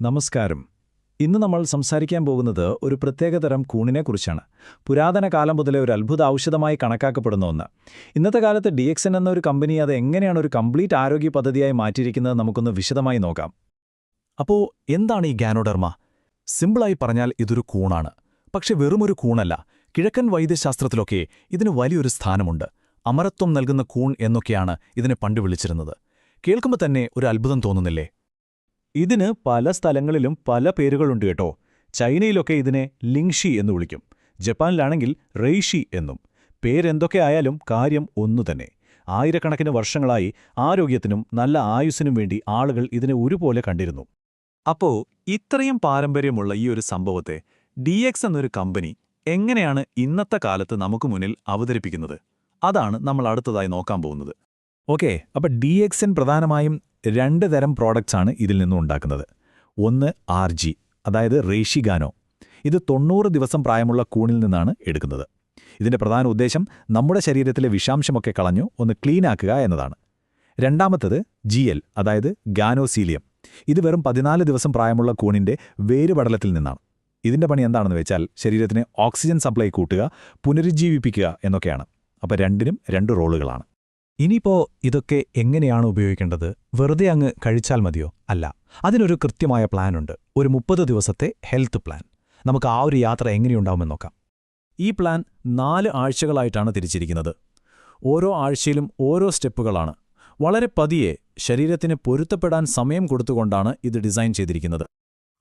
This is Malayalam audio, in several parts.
നമസ്കാരം. ഇന്ന് നമ്മൾ സംസാരിക്കാൻ പോകുന്നത് ഒരു പ്രത്യേകതരം കൂണിനെക്കുറിച്ചാണ്. പുരാതന കാലം മുതലേ ഒരു അത്ഭുത ഔഷധമായി കണക്കാക്കപ്പെടുന്ന ഒന്ന്. ഇന്നത്തെ കാലത്ത് DXN എന്നൊരു കമ്പനി അത് എങ്ങനെയാണ് ഒരു കംപ്ലീറ്റ് ആരോഗ്യ പദ്ധതിയായി മാറ്റിയിരിക്കുന്നത് നമുക്കൊന്ന് വിശദമായി നോക്കാം. അപ്പോൾ എന്താണ് ഈ ഗാനോഡെർമ? സിമ്പിളായി പറഞ്ഞാൽ ഇതൊരു കൂണാണ്. പക്ഷെ വെറുമൊരു കൂണല്ല. കിഴക്കൻ വൈദ്യശാസ്ത്രത്തിലൊക്കെ ഇതിന് വലിയൊരു സ്ഥാനമുണ്ട്. അമരത്വം നൽകുന്ന കൂൺ എന്നൊക്കെയാണ് ഇതിനെ പണ്ട് വിളിച്ചിരുന്നത്. കേൾക്കുമ്പോൾ തന്നെ ഒരു അത്ഭുതം തോന്നുന്നില്ലേ? ഇതിന് പല സ്ഥലങ്ങളിലും പല പേരുകളുണ്ട് കേട്ടോ. ചൈനയിലൊക്കെ ഇതിനെ ലിങ്ഷി എന്ന് വിളിക്കും. ജപ്പാനിലാണെങ്കിൽ റെയ്ഷി എന്നും. പേരെന്തൊക്കെ ആയാലും കാര്യം ഒന്നുതന്നെ. ആയിരക്കണക്കിന് വർഷങ്ങളായി ആരോഗ്യത്തിനും നല്ല ആയുസ്സിനും വേണ്ടി ആളുകൾ ഇതിനെ ഒരുപോലെ കണ്ടിരുന്നു. അപ്പോ ഇത്രയും പാരമ്പര്യമുള്ള ഈ ഒരു സംഭവത്തെ DX എന്നൊരു കമ്പനി എങ്ങനെയാണ് ഇന്നത്തെ കാലത്ത് നമുക്ക് മുന്നിൽ അവതരിപ്പിക്കുന്നത്? അതാണ് നമ്മൾ അടുത്തതായി നോക്കാൻ പോകുന്നത്. ഓക്കെ, അപ്പോൾ DXN പ്രധാനമായും രണ്ട് തരം പ്രോഡക്ട്സാണ് ഇതിൽ നിന്നും ഉണ്ടാക്കുന്നത്. ഒന്ന് RG, അതായത് റേഷി ഗാനോ. ഇത് 90 ദിവസം പ്രായമുള്ള കൂണിൽ നിന്നാണ് എടുക്കുന്നത്. ഇതിന്റെ പ്രധാന ഉദ്ദേശം നമ്മുടെ ശരീരത്തിലെ വിഷാംശമൊക്കെ കളഞ്ഞു ഒന്ന് ക്ലീനാക്കുക എന്നതാണ്. രണ്ടാമത്തത് GL, അതായത് ഗാനോസീലിയം. ഇത് വെറും 14 ദിവസം പ്രായമുള്ള കൂണിന്റെ വേരുപടലത്തിൽ നിന്നാണ്. ഇതിന്റെ പണി എന്താണെന്ന് വെച്ചാൽ ശരീരത്തിന് ഓക്സിജൻ സപ്ലൈ കൂട്ടുക, പുനരുജ്ജീവിപ്പിക്കുക എന്നൊക്കെയാണ്. അപ്പോൾ രണ്ടിനും രണ്ട് റോളുകളാണ്. ഇനിയിപ്പോ ഇതൊക്കെ എങ്ങനെയാണ് ഉപയോഗിക്കേണ്ടത്? വെറുതെ അങ്ങ് കഴിച്ചാൽ മതിയോ? അല്ല, അതിനൊരു കൃത്യമായ പ്ലാനുണ്ട്. ഒരു 30 ദിവസത്തെ ഹെൽത്ത് പ്ലാൻ. നമുക്ക് ആ ഒരു യാത്ര എങ്ങനെയുണ്ടാവുമെന്ന് നോക്കാം. ഈ പ്ലാൻ 4 ആഴ്ചകളായിട്ടാണ് തിരിച്ചിരിക്കുന്നത്. ഓരോ ആഴ്ചയിലും ഓരോ സ്റ്റെപ്പുകളാണ്. വളരെ പതിയെ ശരീരത്തിന് പൊരുത്തപ്പെടാൻ സമയം കൊടുത്തുകൊണ്ടാണ് ഇത് ഡിസൈൻ ചെയ്തിരിക്കുന്നത്.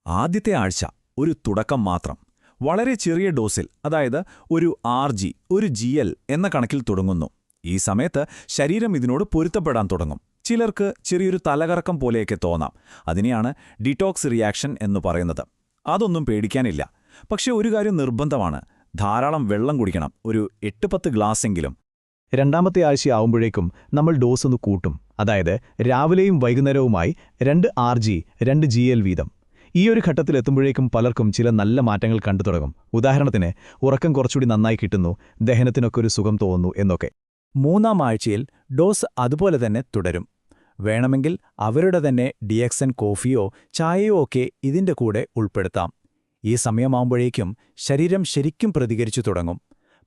ആദ്യത്തെ ആഴ്ച ഒരു തുടക്കം മാത്രം. വളരെ ചെറിയ ഡോസിൽ, അതായത് ഒരു RG, ഒരു GL എന്ന കണക്കിൽ തുടങ്ങുന്നു. ഈ സമയത്ത് ശരീരം ഇതിനോട് പൊരുത്തപ്പെടാൻ തുടങ്ങും. ചിലർക്ക് ചെറിയൊരു തലകറക്കം പോലെയൊക്കെ തോന്നാം. അതിനെയാണ് ഡിറ്റോക്സ് റിയാക്ഷൻ എന്ന് പറയുന്നത്. അതൊന്നും പേടിക്കാനില്ല. പക്ഷെ ഒരു കാര്യം നിർബന്ധമാണ്: ധാരാളം വെള്ളം കുടിക്കണം, ഒരു 8-10 ഗ്ലാസ്സെങ്കിലും. രണ്ടാമത്തെ ആഴ്ചയാവുമ്പോഴേക്കും നമ്മൾ ഡോസ് ഒന്ന് കൂട്ടും. അതായത് രാവിലെയും വൈകുന്നേരവുമായി 2 RG, 2 GL വീതം. ഈ ഒരു ഘട്ടത്തിലെത്തുമ്പോഴേക്കും പലർക്കും ചില നല്ല മാറ്റങ്ങൾ കണ്ടു തുടങ്ങും. ഉദാഹരണത്തിന്, ഉറക്കം കുറച്ചുകൂടി നന്നായി കിട്ടുന്നു, ദഹനത്തിനൊക്കെ ഒരു സുഖം തോന്നുന്നു എന്നൊക്കെ. മൂന്നാം ആഴ്ചയിൽ ഡോസ് അതുപോലെ തന്നെ തുടരും. വേണമെങ്കിൽ അവരുടെ തന്നെ DXN കോഫിയോ ചായയോ ഒക്കെ ഇതിന്റെ കൂടെ ഉൾപ്പെടുത്താം. ഈ സമയമാകുമ്പോഴേക്കും ശരീരം ശരിക്കും പ്രതികരിച്ചു തുടങ്ങും.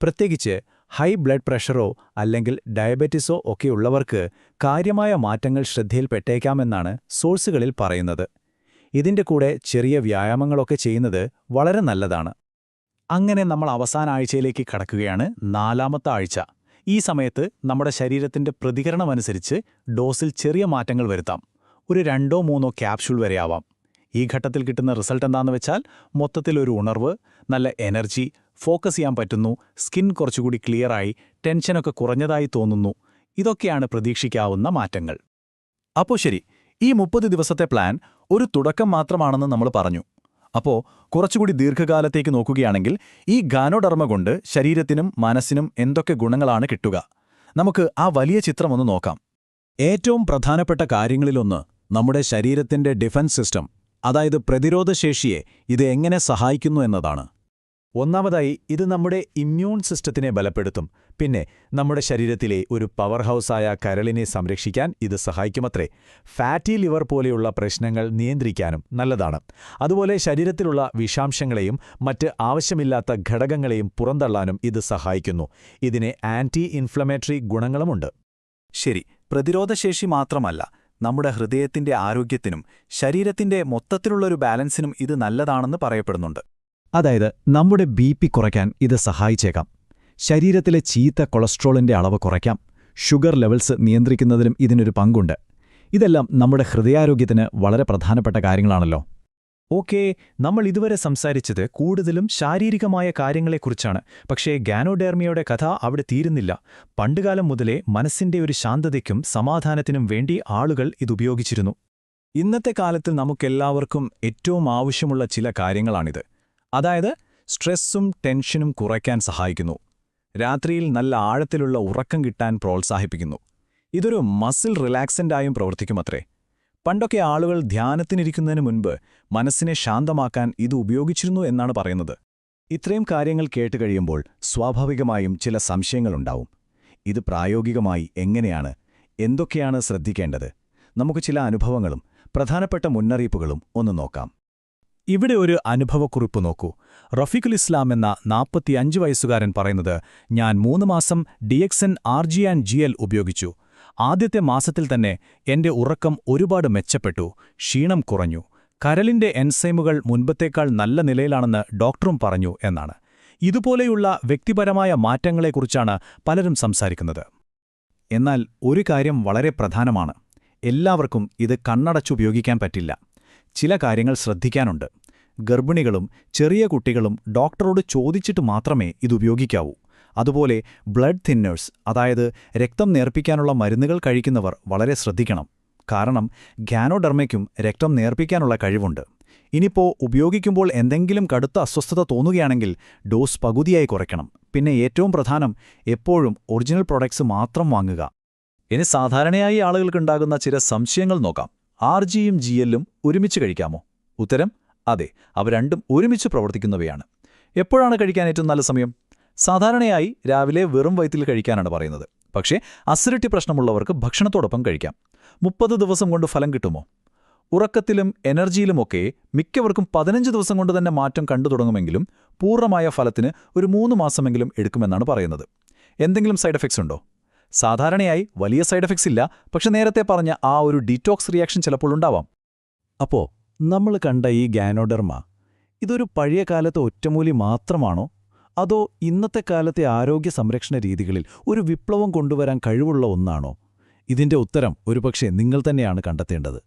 പ്രത്യേകിച്ച് ഹൈ ബ്ലഡ് പ്രഷറോ അല്ലെങ്കിൽ ഡയബറ്റിസോ ഒക്കെയുള്ളവർക്ക് കാര്യമായ മാറ്റങ്ങൾ ശ്രദ്ധയിൽപ്പെട്ടേക്കാമെന്നാണ് സോഴ്സുകളിൽ പറയുന്നത്. ഇതിന്റെ കൂടെ ചെറിയ വ്യായാമങ്ങളൊക്കെ ചെയ്യുന്നത് വളരെ നല്ലതാണ്. അങ്ങനെ നമ്മൾ അവസാന ആഴ്ചയിലേക്ക് കടക്കുകയാണ്. 4ാമത്തെ ആഴ്ച. ഈ സമയത്ത് നമ്മുടെ ശരീരത്തിന്റെ പ്രതികരണമനുസരിച്ച് ഡോസിൽ ചെറിയ മാറ്റങ്ങൾ വരുത്താം. ഒരു 2-3 ക്യാപ്സ്യൂൾ വരെയാവാം. ഈ ഘട്ടത്തിൽ കിട്ടുന്ന റിസൾട്ട് എന്താണെന്ന് വെച്ചാൽ മൊത്തത്തിലൊരു ഉണർവ്, നല്ല എനർജി, ഫോക്കസ് ചെയ്യാൻ പറ്റുന്നു, സ്കിൻ കുറച്ചുകൂടി ക്ലിയറായി, ടെൻഷനൊക്കെ കുറഞ്ഞതായി തോന്നുന്നു. ഇതൊക്കെയാണ് പ്രതീക്ഷിക്കാവുന്ന മാറ്റങ്ങൾ. അപ്പോൾ ശരി, ഈ 30 ദിവസത്തെ പ്ലാൻ ഒരു തുടക്കം മാത്രമാണെന്ന് നമ്മൾ പറഞ്ഞു. അപ്പോൾ കുറച്ചുകൂടി ദീർഘകാലത്തേക്ക് നോക്കുകയാണെങ്കിൽ ഈ ഗാനോഡെർമ കൊണ്ട് ശരീരത്തിനും മനസ്സിനും എന്തൊക്കെ ഗുണങ്ങളാണ് കിട്ടുക? നമുക്ക് ആ വലിയ ചിത്രമൊന്ന് നോക്കാം. ഏറ്റവും പ്രധാനപ്പെട്ട കാര്യങ്ങളിലൊന്ന് നമ്മുടെ ശരീരത്തിന്റെ ഡിഫൻസ് സിസ്റ്റം, അതായത് പ്രതിരോധശേഷിയെ ഇത് എങ്ങനെ സഹായിക്കുന്നു എന്നതാണ്. ഒന്നാമതായി ഇത് നമ്മുടെ ഇമ്മ്യൂൺ സിസ്റ്റത്തിനെ ബലപ്പെടുത്തും. പിന്നെ നമ്മുടെ ശരീരത്തിലെ ഒരു പവർ ഹൗസായ കരളിനെ സംരക്ഷിക്കാൻ ഇത് സഹായിക്കുമത്രേ. ഫാറ്റി ലിവർ പോലെയുള്ള പ്രശ്നങ്ങൾ നിയന്ത്രിക്കാനും നല്ലതാണ്. അതുപോലെ ശരീരത്തിലുള്ള വിഷാംശങ്ങളെയും മറ്റ് ആവശ്യമില്ലാത്ത ഘടകങ്ങളെയും പുറന്തള്ളാനും ഇത് സഹായിക്കുന്നു. ഇതിന് ആന്റി ഇൻഫ്ലമേറ്ററി ഗുണങ്ങളുമുണ്ട്. ശരി, പ്രതിരോധശേഷി മാത്രമല്ല, നമ്മുടെ ഹൃദയത്തിന്റെ ആരോഗ്യത്തിനും ശരീരത്തിന്റെ മൊത്തത്തിലുള്ളൊരു ബാലൻസിനും ഇത് നല്ലതാണെന്ന് പറയപ്പെടുന്നുണ്ട്. അതായത് നമ്മുടെ BP കുറയ്ക്കാൻ ഇത് സഹായിച്ചേക്കാം. ശരീരത്തിലെ ചീത്ത കൊളസ്ട്രോളിന്റെ അളവ് കുറയ്ക്കാം. ഷുഗർ ലെവൽസ് നിയന്ത്രിക്കുന്നതിനും ഇതിനൊരു പങ്കുണ്ട്. ഇതെല്ലാം നമ്മുടെ ഹൃദയാരോഗ്യത്തിന് വളരെ പ്രധാനപ്പെട്ട കാര്യങ്ങളാണല്ലോ. ഓക്കേ, നമ്മൾ ഇതുവരെ സംസാരിച്ചത് കൂടുതലും ശാരീരികമായ കാര്യങ്ങളെക്കുറിച്ചാണ്. പക്ഷേ ഗാനോഡെർമയുടെ കഥ അവിടെ തീരുന്നില്ല. പണ്ടുകാലം മുതലേ മനസ്സിന്റെ ഒരു ശാന്തതയ്ക്കും സമാധാനത്തിനും വേണ്ടി ആളുകൾ ഇതുപയോഗിച്ചിരുന്നു. ഇന്നത്തെ കാലത്തിൽ നമുക്കെല്ലാവർക്കും ഏറ്റവും ആവശ്യമുള്ള ചില കാര്യങ്ങളാണിത്. അതായത് സ്ട്രെസ്സും ടെൻഷനും കുറയ്ക്കാൻ സഹായിക്കുന്നു. രാത്രിയിൽ നല്ല ആഴത്തിലുള്ള ഉറക്കം കിട്ടാൻ പ്രോത്സാഹിപ്പിക്കുന്നു. ഇതൊരു മസിൽ റിലാക്സൻ്റായും പ്രവർത്തിക്കുമത്രേ. പണ്ടൊക്കെ ആളുകൾ ധ്യാനത്തിനിരിക്കുന്നതിന് മുൻപ് മനസ്സിനെ ശാന്തമാക്കാൻ ഇത് ഉപയോഗിച്ചിരുന്നു എന്നാണ് പറയുന്നത്. ഇത്രയും കാര്യങ്ങൾ കേട്ടുകഴിയുമ്പോൾ സ്വാഭാവികമായും ചില സംശയങ്ങളുണ്ടാവും. ഇത് പ്രായോഗികമായി എങ്ങനെയാണ്, എന്തൊക്കെയാണ് ശ്രദ്ധിക്കേണ്ടത്? നമുക്ക് ചില അനുഭവങ്ങളും പ്രധാനപ്പെട്ട മുന്നറിയിപ്പുകളും ഒന്ന് നോക്കാം. ഇവിടെ ഒരു അനുഭവക്കുറിപ്പ് നോക്കൂ. റഫീഖുൽ ഇസ്ലാം എന്ന 45 വയസ്സുകാരൻ പറയുന്നത്, ഞാൻ 3 മാസം DXN RG&GL ഉപയോഗിച്ചു. ആദ്യത്തെ മാസത്തിൽ തന്നെ എന്റെ ഉറക്കം ഒരുപാട് മെച്ചപ്പെട്ടു, ക്ഷീണം കുറഞ്ഞു, കരളിന്റെ എൻസൈമുകൾ മുൻപത്തേക്കാൾ നല്ല നിലയിലാണെന്ന് ഡോക്ടറും പറഞ്ഞു എന്നാണ്. ഇതുപോലെയുള്ള വ്യക്തിപരമായ മാറ്റങ്ങളെക്കുറിച്ചാണ് പലരും സംസാരിക്കുന്നത്. എന്നാൽ ഒരു കാര്യം വളരെ പ്രധാനമാണ്. എല്ലാവർക്കും ഇത് കണ്ണടച്ചുപയോഗിക്കാൻ പറ്റില്ല. ചില കാര്യങ്ങൾ ശ്രദ്ധിക്കാനുണ്ട്. ഗർഭിണികളും ചെറിയ കുട്ടികളും ഡോക്ടറോട് ചോദിച്ചിട്ട് മാത്രമേ ഇതുപയോഗിക്കാവൂ. അതുപോലെ ബ്ലഡ് തിന്നേഴ്സ്, അതായത് രക്തം നേർപ്പിക്കാനുള്ള മരുന്നുകൾ കഴിക്കുന്നവർ വളരെ ശ്രദ്ധിക്കണം. കാരണം ഗാനോഡെർമയ്ക്കും രക്തം നേർപ്പിക്കാനുള്ള കഴിവുണ്ട്. ഇനിയിപ്പോൾ ഉപയോഗിക്കുമ്പോൾ എന്തെങ്കിലും കടുത്ത അസ്വസ്ഥത തോന്നുകയാണെങ്കിൽ ഡോസ് പകുതിയായി കുറയ്ക്കണം. പിന്നെ ഏറ്റവും പ്രധാനം, എപ്പോഴും ഒറിജിനൽ പ്രൊഡക്ട്സ് മാത്രം വാങ്ങുക. ഇനി സാധാരണയായി ആളുകൾക്കുണ്ടാകുന്ന ചില സംശയങ്ങൾ നോക്കാം. RGയും GLും ഒരുമിച്ച് കഴിക്കാമോ? ഉത്തരം അതെ, അവ രണ്ടും ഒരുമിച്ച് പ്രവർത്തിക്കുന്നവയാണ്. എപ്പോഴാണ് കഴിക്കാൻ ഏറ്റവും നല്ല സമയം? സാധാരണയായി രാവിലെ വെറും വയറ്റിൽ കഴിക്കാനാണ് പറയുന്നത്. പക്ഷേ അസിഡിറ്റി പ്രശ്നമുള്ളവർക്ക് ഭക്ഷണത്തോടൊപ്പം കഴിക്കാം. 30 ദിവസം കൊണ്ട് ഫലം കിട്ടുമോ? ഉറക്കത്തിലും എനർജിയിലുമൊക്കെ മിക്കവർക്കും 15 ദിവസം കൊണ്ട് തന്നെ മാറ്റം കണ്ടു തുടങ്ങുമെങ്കിലും പൂർണ്ണമായ ഫലത്തിന് ഒരു 3 മാസമെങ്കിലും എടുക്കുമെന്നാണ് പറയുന്നത്. എന്തെങ്കിലും സൈഡ് എഫക്ട്സ് ഉണ്ടോ? സാധാരണയായി വലിയ സൈഡ് എഫക്ട്സ് ഇല്ല, പക്ഷെ നേരത്തെ പറഞ്ഞ ആ ഒരു ഡീറ്റോക്സ് റിയാക്ഷൻ ചിലപ്പോൾ ഉണ്ടാവാം. അപ്പോ നമ്മൾ കണ്ട ഈ ഗാനോഡെർമ ഇതൊരു പഴയ കാലത്തെ ഒറ്റമൂലി മാത്രമാണോ? അതോ ഇന്നത്തെ കാലത്തെ ആരോഗ്യ സംരക്ഷണ രീതികളിൽ ഒരു വിപ്ലവം കൊണ്ടുവരാൻ കഴിവുള്ള ഒന്നാണോ? ഇതിന്റെ ഉത്തരം ഒരുപക്ഷെ നിങ്ങൾ തന്നെയാണ് കണ്ടെത്തേണ്ടത്.